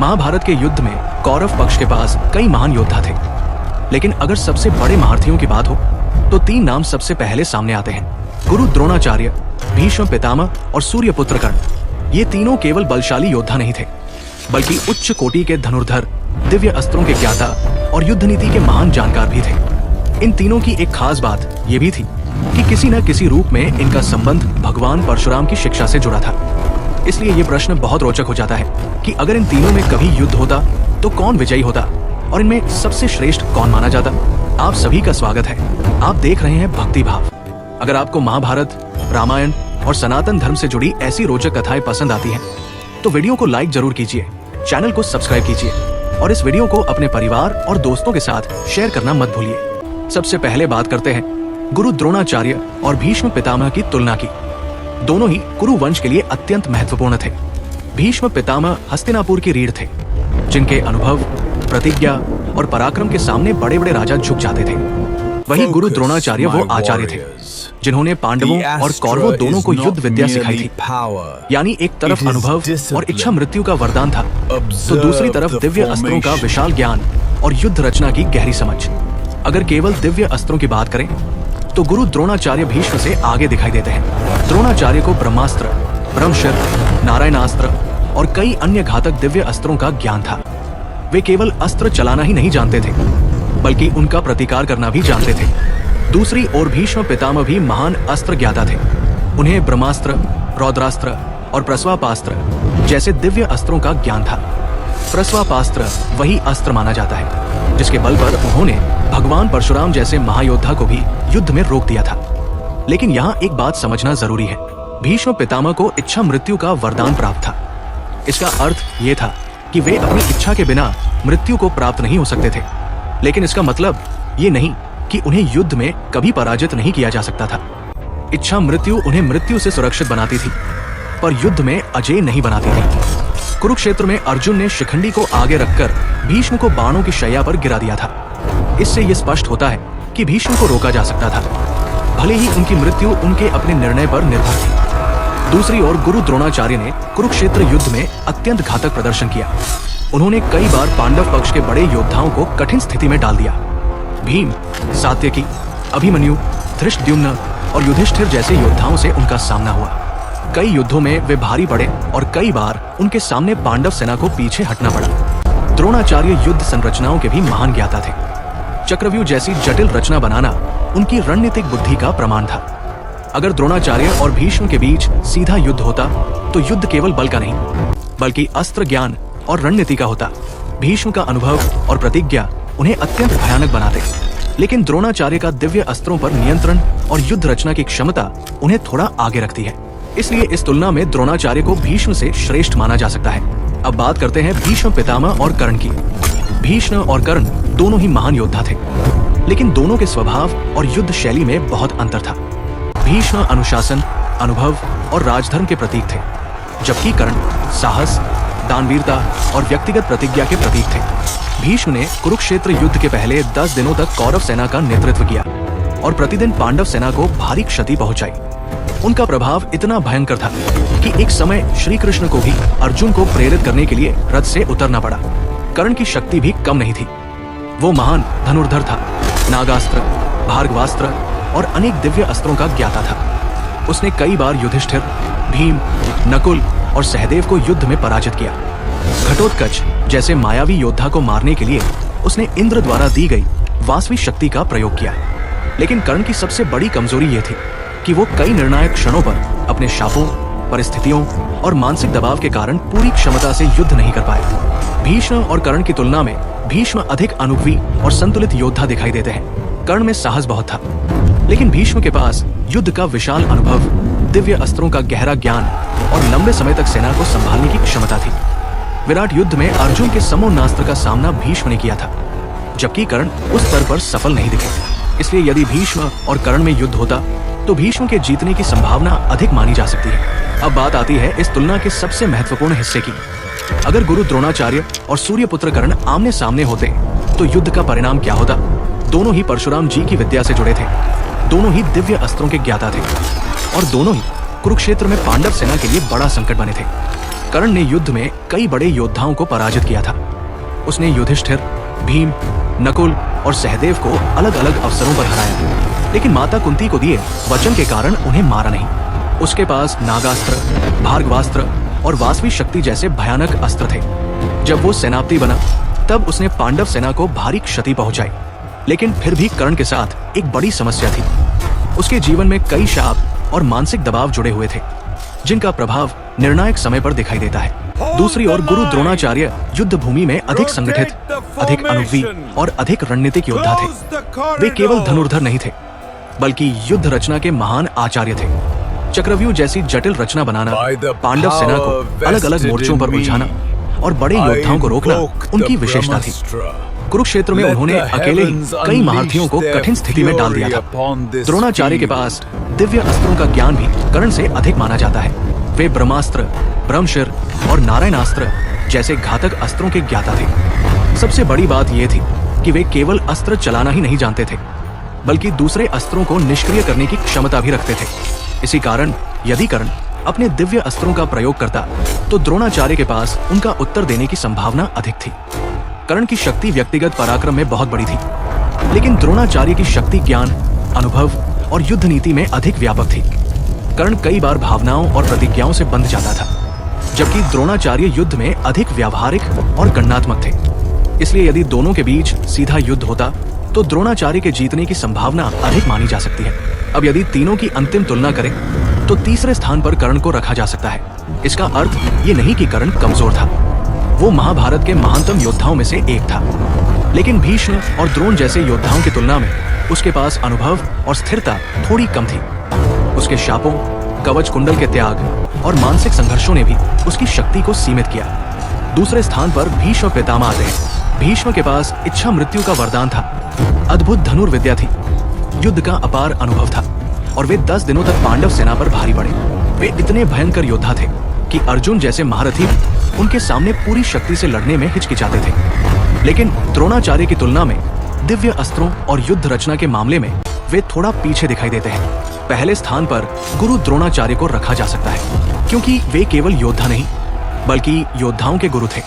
महाभारत के युद्ध में कौरव पक्ष के पास कई महान योद्धा थे, लेकिन अगर सबसे बड़े महारथियों की बात हो तो 3 नाम सबसे पहले सामने आते हैं। गुरु द्रोणाचार्य, भीष्म पितामह और सूर्यपुत्र कर्ण। ये तीनों केवल बलशाली योद्धा नहीं थे, बल्कि उच्च कोटि के धनुर्धर, दिव्य अस्त्रों के ज्ञाता और युद्ध नीति के महान जानकार भी थे। इन तीनों की एक खास बात यह भी थी कि किसी न किसी रूप में इनका संबंध भगवान परशुराम की शिक्षा से जुड़ा था। इसलिए ये प्रश्न बहुत रोचक हो जाता है कि अगर इन तीनों में कभी युद्ध होता तो कौन विजयी होता और इनमें सबसे श्रेष्ठ कौन माना जाता। आप सभी का स्वागत है। आप देख रहे हैं भक्ति भाव। अगर आपको महाभारत, रामायण और सनातन धर्म से जुड़ी ऐसी रोचक कथाएं पसंद आती हैं, तो वीडियो को लाइक जरूर कीजिए, चैनल को सब्सक्राइब कीजिए और इस वीडियो को अपने परिवार और दोस्तों के साथ शेयर करना मत भूलिए। सबसे पहले बात करते हैं गुरु द्रोणाचार्य और भीष्म पितामह की तुलना की। दोनों ही कुरु वंश के लिए अत्यंत महत्वपूर्ण थे। भीष्म पितामह हस्तिनापुर की रीढ़ थे, जिनके अनुभव, प्रतिज्ञा और पराक्रम के सामने बड़े बड़े राजा झुक जाते थे। वहीं गुरु द्रोणाचार्य वो आचार्य थे जिन्होंने पांडवों और कौरवों दोनों को युद्ध विद्या सिखाई थी। यानी एक तरफ अनुभव और इच्छा मृत्यु का वरदान था, तो दूसरी तरफ दिव्य अस्त्रों का विशाल ज्ञान और युद्ध रचना की गहरी समझ। अगर केवल दिव्य अस्त्रों की बात करें तो गुरु द्रोणाचार्य भीष्म से आगे दिखाई देते हैं। द्रोणाचार्य को ब्रह्मास्त्र, ब्रह्मशर, नारायणास्त्र और कई अन्य घातक दिव्य अस्त्रों का ज्ञान था। वे केवल अस्त्र चलाना ही नहीं जानते थे, बल्कि उनका प्रतिकार करना भी जानते थे। दूसरी ओर भीष्म पितामह भी महान अस्त्र ज्ञाता थे। उन्हें ब्रह्मास्त्र, रौद्रास्त्र और प्रस्वापास्त्र जैसे दिव्य अस्त्रों का ज्ञान था। प्रस्वापास्त्र वही अस्त्र माना जाता है जिसके बल पर उन्होंने भगवान परशुराम जैसे महायोद्धा को भी युद्ध में रोक दिया था। लेकिन यहाँ एक बात समझना जरूरी है। भीष्म पितामह को इच्छा मृत्यु का वरदान प्राप्त था। इसका अर्थ ये था कि वे अपनी इच्छा के बिना मृत्यु को प्राप्त नहीं हो सकते थे। लेकिन इसका मतलब ये नहीं कि उन्हें युद्ध में कभी पराजित नहीं किया जा सकता था। इच्छा मृत्यु उन्हें मृत्यु से सुरक्षित बनाती थी, पर युद्ध में अजेय नहीं बनाती थी। कुरुक्षेत्र में अर्जुन ने शिखंडी को आगे रखकर भीष्म को बाणों की शैया पर गिरा दिया था। इससे यह स्पष्ट होता है कि भीष्म को रोका जा सकता था, भले ही उनकी मृत्यु उनके अपने निर्णय पर निर्भर थी। दूसरी ओर गुरु द्रोणाचार्य ने कुरुक्षेत्र युद्ध में अत्यंत घातक प्रदर्शन किया। उन्होंने कई बार पांडव पक्ष के बड़े योद्धाओं को कठिन स्थिति में डाल दिया। भीम, सात्यकी, अभिमन्यु, धृष्टद्युम्न और युधिष्ठिर जैसे योद्धाओं से उनका सामना हुआ। कई युद्धों में वे भारी पड़े और कई बार उनके सामने पांडव सेना को पीछे हटना पड़ा। द्रोणाचार्य युद्ध संरचनाओं के भी महान ज्ञाता थे। चक्रव्यूह जैसी जटिल रचना बनाना उनकी रणनीतिक बुद्धि का प्रमाण था। अगर द्रोणाचार्य और भीष्म के बीच सीधा युद्ध होता तो युद्ध केवल बल का नहीं, बल्कि अस्त्र ज्ञान और रणनीति का होता। भीष्म का अनुभव और प्रतिज्ञा उन्हें अत्यंत भयानक बनाते, लेकिन द्रोणाचार्य का दिव्य अस्त्रों पर नियंत्रण और युद्ध रचना की क्षमता उन्हें थोड़ा आगे रखती है। इसलिए इस तुलना में द्रोणाचार्य को भीष्म से श्रेष्ठ माना जा सकता है। अब बात करते हैं भीष्म पितामह और कर्ण की। भीष्म और कर्ण दोनों ही महान योद्धा थे, लेकिन दोनों के स्वभाव और युद्ध शैली में बहुत अंतर था। भीष्म अनुशासन, अनुभव और राजधर्म के प्रतीक थे, जबकि कर्ण साहस, दानवीरता और व्यक्तिगत प्रतिज्ञा के प्रतीक थे। भीष्म ने कुरुक्षेत्र युद्ध के पहले 10 दिनों तक कौरव सेना का नेतृत्व किया और प्रतिदिन पांडव सेना को भारी क्षति पहुंचाई। उनका प्रभाव इतना भयंकर था कि एक समय श्री कृष्ण को भी अर्जुन को प्रेरित करने के लिए रथ से उतरना पड़ा। कर्ण की शक्ति भी कम नहीं थी। वो महान धनुर्धर था, नागास्त्र, भार्गवास्त्र और अनेक दिव्य अस्त्रों का ज्ञाता था। उसने कई बार युधिष्ठिर, भीम, नकुल और सहदेव को युद्ध में पराजित किया। घटोत्कच जैसे मायावी योद्धा को मारने के लिए उसने इंद्र द्वारा दी गई वासवी शक्ति का प्रयोग किया। लेकिन कर्ण की सबसे बड़ी कमजोरी यह थी कि वो कई निर्णायक क्षणों पर अपने शापों, परिस्थितियों और मानसिक दबाव के कारण पूरी क्षमता से युद्ध नहीं कर पाए। भीष्म और कर्ण की तुलना में भीष्म अधिक अनुभवी और संतुलित योद्धा दिखाई देते हैं। कर्ण में साहस बहुत था, लेकिन भीष्म के पास युद्ध का विशाल अनुभव, दिव्य अस्त्रों का गहरा ज्ञान और लंबे समय तक सेना को संभालने की क्षमता थी। विराट युद्ध में अर्जुन के समोन्नास्त्र का सामना भीष्म ने किया था, जबकि कर्ण उस स्तर पर सफल नहीं दिखे। इसलिए यदि भीष्म और कर्ण में युद्ध होता तो भीष्म के जीतने की संभावना अधिक मानी जा सकती है। अब बात आती है इस तुलना के सबसे महत्वपूर्ण हिस्से की। अगर गुरु द्रोणाचार्य और सूर्यपुत्र कर्ण आमने सामने होते तो युद्ध का परिणाम क्या होता। दोनों ही परशुराम जी की विद्या से जुड़े थे, दोनों ही दिव्य अस्त्रों के ज्ञाता थे और दोनों ही कुरुक्षेत्र में पांडव सेना के लिए बड़ा संकट बने थे। कर्ण ने युद्ध में कई बड़े योद्धाओं को पराजित किया था। उसने युधिष्ठिर, भीम, नकुल और सहदेव को अलग अलग अवसरों पर हराया, लेकिन माता कुंती को दिए वचन के कारण उन्हें मारा नहीं। उसके पास नागास्त्र, भार्गवास्त्र और वासवी शक्ति जैसे भयानक अस्त्र थे। जब वो सेनापति बना तब उसने पांडव सेना को भारी क्षति पहुंचाई, लेकिन फिर भी कर्ण के साथ एक बड़ी समस्या थी। उसके जीवन में कई शाप और मानसिक दबाव जुड़े हुए थे, जिनका प्रभाव निर्णायक समय पर दिखाई देता है। दूसरी ओर गुरु द्रोणाचार्य युद्ध भूमि में अधिक संगठित, अधिक अनुभवी और अधिक रणनीतिक योद्धा थे। वे केवल धनुर्धर नहीं थे, बल्कि युद्ध रचना के महान आचार्य थे। चक्रव्यूह जैसी जटिल रचना बनाना, पांडव सेना को अलग अलग मोर्चों पर उलझाना और बड़े योद्धाओं को रोकना उनकी विशेषता थी। कुरुक्षेत्र में उन्होंने अकेले ही कई महारथियों को कठिन स्थिति में डाल दिया था। द्रोणाचार्य के पास दिव्य अस्त्रों का ज्ञान भी कर्ण से अधिक माना जाता है। वे ब्रह्मास्त्र, ब्रह्मशिर और नारायणास्त्र जैसे घातक अस्त्रों के ज्ञाता थे। सबसे बड़ी बात यह थी कि वे केवल अस्त्र चलाना ही नहीं जानते थे, बल्कि दूसरे अस्त्रों को निष्क्रिय करने की क्षमता भी रखते थे। इसी कारण यदि कर्ण अपने दिव्य अस्त्रों का प्रयोग करता तो द्रोणाचार्य के पास उनका उत्तर देने की संभावना अधिक थी। कर्ण की शक्ति व्यक्तिगत पराक्रम में बहुत बड़ी थी, लेकिन द्रोणाचार्य की शक्ति ज्ञान, अनुभव और युद्ध नीति में अधिक व्यापक थी। कर्ण कई बार भावनाओं और प्रतिज्ञाओं से बंध जाता था, जबकि द्रोणाचार्य युद्ध में अधिक व्यावहारिक और गणनात्मक थे। इसलिए यदि दोनों के बीच सीधा युद्ध होता तो द्रोणाचार्य के जीतने की संभावना अधिक मानी जा सकती है। अब यदि तीनों की अंतिम तुलना करें तो तीसरे स्थान पर कर्ण को रखा जा सकता है। इसका अर्थ ये नहीं कि कर्ण कमजोर था, वो महाभारत के महानतम योद्धाओं में से एक था, लेकिन भीष्म और द्रोण जैसे योद्धाओं की तुलना में उसके पास अनुभव और स्थिरता थोड़ी कम थी। उसके शापों, कवच कुंडल के त्याग और मानसिक संघर्षों ने भी उसकी शक्ति को सीमित किया। दूसरे स्थान पर भीष्म पितामह आते हैं। भीष्म के पास इच्छा मृत्यु का वरदान था, अद्भुत धनुर्विद्या थी, युद्ध का अपार अनुभव था और वे 10 दिनों तक पांडव सेना पर भारी पड़े। वे इतने भयंकर योद्धा थे कि अर्जुन जैसे महारथी उनके सामने पूरी शक्ति से लड़ने में हिचकिचाते थे। लेकिन द्रोणाचार्य की तुलना में दिव्य अस्त्रों और युद्ध रचना के मामले में वे थोड़ा पीछे दिखाई देते हैं। पहले स्थान पर गुरु द्रोणाचार्य को रखा जा सकता है, क्योंकि वे केवल योद्धा नहीं बल्कि योद्धाओं के गुरु थे।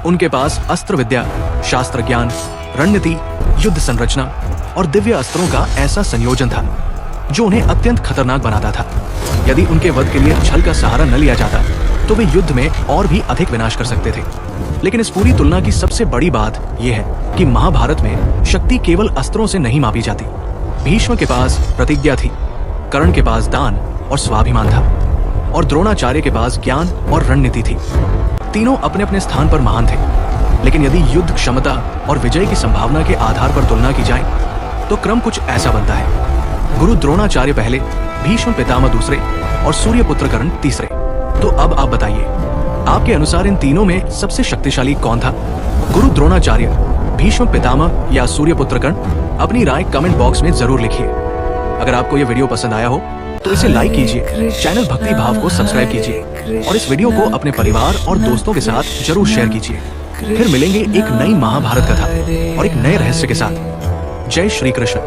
उनके पास अस्त्र विद्या, शास्त्र ज्ञान, रणनीति, युद्ध संरचना और दिव्य अस्त्रों का ऐसा संयोजन था जो उन्हें अत्यंत खतरनाक बनाता था। यदि उनके वध के लिए छल का सहारा न लिया जाता तो वे युद्ध में और भी अधिक विनाश कर सकते थे। लेकिन इस पूरी तुलना की सबसे बड़ी बात यह है कि महाभारत में शक्ति केवल अस्त्रों से नहीं मापी जाती। भीष्म के पास प्रतिज्ञा थी, कर्ण के पास दान और स्वाभिमान था और द्रोणाचार्य के पास ज्ञान और रणनीति थी। तीनों अपने अपने स्थान पर महान थे, लेकिन यदि युद्ध क्षमता और विजय की संभावना के आधार पर तुलना की जाए तो क्रम कुछ ऐसा बनता है: गुरु द्रोणाचार्य पहले, भीष्म पितामह दूसरे और सूर्यपुत्र कर्ण तीसरे। तो अब आप बताइए, आपके अनुसार इन तीनों में सबसे शक्तिशाली कौन था? गुरु द्रोणाचार्य, भीष्म पितामह या सूर्यपुत्र कर्ण? अपनी राय कमेंट बॉक्स में जरूर लिखिए। अगर आपको ये वीडियो पसंद आया हो तो इसे लाइक कीजिए, चैनल भक्ति भाव को सब्सक्राइब कीजिए और इस वीडियो को अपने परिवार और दोस्तों के साथ जरूर शेयर कीजिए। फिर मिलेंगे एक नई महाभारत कथा और एक नए रहस्य के साथ। जय श्री कृष्ण।